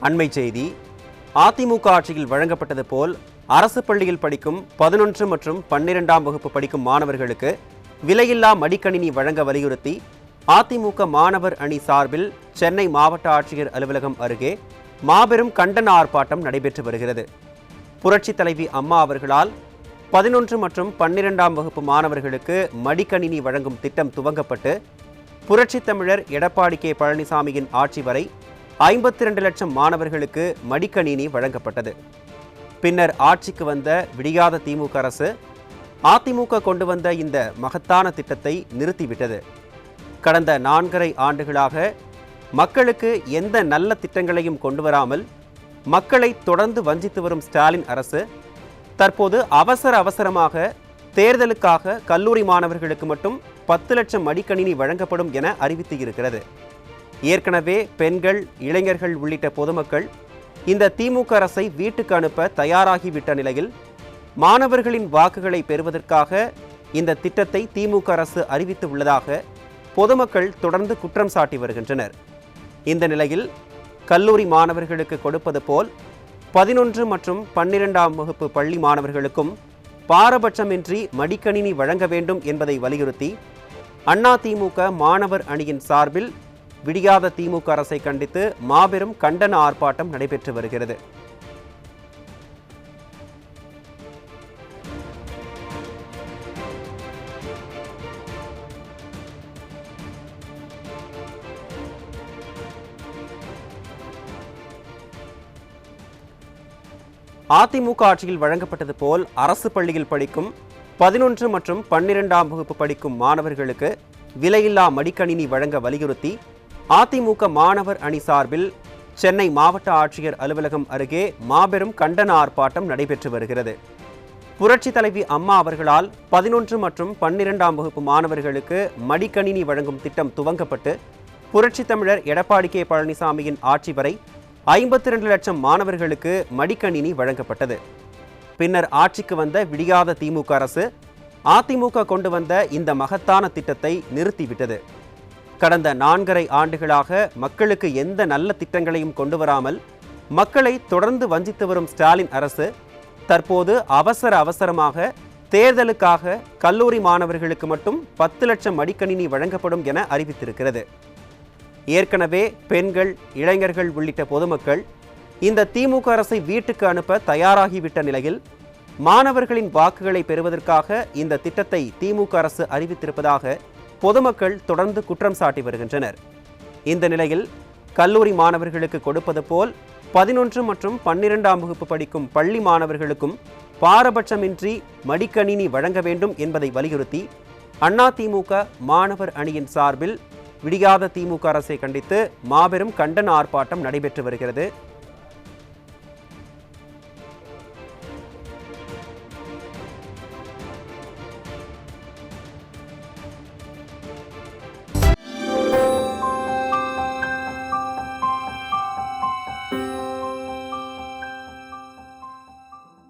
அண்மை செய்தி. அதிமுக ஆட்சியில் வழங்கப்பட்டது போல் அரசு பள்ளியில் படிக்கும் 11 மற்றும் 12ஆம் வகுப்பு படிக்கும் மாணவர்களுக்கு விலையில்லா மடிக்கணினி வழங்க வலியுறுத்தி அதிமுக மாணவர் அணி சார்பில் சென்னை மாவட்ட ஆட்சியர் அலுவலகம் அருகே மாபெரும் கண்டன ஆர்ப்பாட்டம் நடைபெற்று வருகிறது. புரட்சித் தலைவி அம்மா அவர்களால் 11 மற்றும் 12ஆம் வகுப்பு மாணவர்களுக்கு மடிக்கணினி வழங்கும் திட்டம் துவங்கப்பட்டு புரட்சித் தமிழர் எடப்பாடி கே பழனிசாமியின் ஆட்சி வரை 52 லட்சம் மாணவர்களுக்கு மடிக்கணினி வழங்கப்பட்டது. பின்னர் ஆட்சிக்கு வந்த விடியாத திமுக அரசு அதிமுக கொண்டு வந்த இந்த மகத்தான திட்டத்தை நிறுத்திவிட்டது. கடந்த 4.5 ஆண்டுகளாக மக்களுக்கு எந்த நல்ல திட்டங்களையும் கொண்டு வராமல் மக்களை தொடர்ந்து வஞ்சித்து வரும் ஸ்டாலின் அரசு தற்போது அவசரமாக தேர்தலுக்காக கல்லூரி மாணவர்களுக்கு மட்டும் 10 லட்சம் மடிக்கணினி வழங்கப்படும் என அறிவித்து இருக்கிறது. ஏற்கனவே பெண்கள், இளைஞர்கள் உள்ளிட்ட பொதுமக்கள் இந்த திமுக அரசை வீட்டுக்கு அனுப்ப தயாராகிவிட்ட நிலையில் மாணவர்களின் வாக்குகளை பெறுவதற்காக இந்த திட்டத்தை திமுக அரசு அறிவித்து உள்ளதாக பொதுமக்கள் தொடர்ந்து குற்றம் சாட்டி வருகின்றனர். இந்த நிலையில் கல்லூரி மாணவர்களுக்கு கொடுப்பது போல் 11 மற்றும் 12ஆம் வகுப்பு பள்ளி மாணவர்களுக்கும் பாரபட்சமின்றி மடிக்கணினி வழங்க வேண்டும் என்பதை வலியுறுத்தி அதிமுக மாணவர் அணியின் சார்பில் விடியாத திமுக அரசை கண்டித்து மாபெரும் கண்டன ஆர்ப்பாட்டம் நடைபெற்று வருகிறது. அதிமுக ஆட்சியில் வழங்கப்பட்டது போல் அரசு பள்ளியில் படிக்கும் 11 மற்றும் 12ஆம் வகுப்பு படிக்கும் மாணவர்களுக்கு விலையில்லா மடிக்கணினி வழங்க வலியுறுத்தி அதிமுக மாணவர் அணி சார்பில் சென்னை மாவட்ட ஆட்சியர் அலுவலகம் அருகே மாபெரும் கண்டன ஆர்ப்பாட்டம் நடைபெற்று வருகிறது. புரட்சித் தலைவி அம்மா அவர்களால் 11 மற்றும் 12ஆம் வகுப்பு மாணவர்களுக்கு மடிக்கணினி வழங்கும் திட்டம் துவங்கப்பட்டு புரட்சித் தமிழர் எடப்பாடி கே பழனிசாமியின் ஆட்சி வரை 52 லட்சம் மாணவர்களுக்கு மடிக்கணினி வழங்கப்பட்டது. பின்னர் ஆட்சிக்கு வந்த விடியாத திமுக அரசு அதிமுக கொண்டு வந்த இந்த மகத்தான திட்டத்தை நிறுத்திவிட்டது. கடந்த 4.5 ஆண்டுகளாக மக்களுக்கு எந்த நல்ல திட்டங்களையும் கொண்டு வராமல் மக்களை தொடர்ந்து வஞ்சித்து வரும் ஸ்டாலின் அரசு தற்போது அவசரமாக தேர்தலுக்காக கல்லூரி மாணவர்களுக்கு மட்டும் 10 லட்சம் மடிக்கணினி வழங்கப்படும் என அறிவித்திருக்கிறது. ஏற்கனவே பெண்கள், இளைஞர்கள் உள்ளிட்ட பொதுமக்கள் இந்த திமுக அரசை வீட்டுக்கு அனுப்ப தயாராகிவிட்ட நிலையில் மாணவர்களின் வாக்குகளை பெறுவதற்காக இந்த திட்டத்தை திமுக அரசு அறிவித்திருப்பதாக பொதுமக்கள் தொடர்ந்து குற்றம் சாட்டி வருகின்றனர். இந்த நிலையில் கல்லூரி மாணவர்களுக்கு கொடுப்பது போல் 11 மற்றும் 12ஆம் வகுப்பு படிக்கும் பள்ளி மாணவர்களுக்கும் பாரபட்சமின்றி மடிக்கணினி வழங்க வேண்டும் என்பதை வலியுறுத்தி அதிமுக மாணவர் அணியின் சார்பில் விடியாத திமுக அரசை கண்டித்து மாபெரும் கண்டன ஆர்ப்பாட்டம் நடைபெற்று வருகிறது.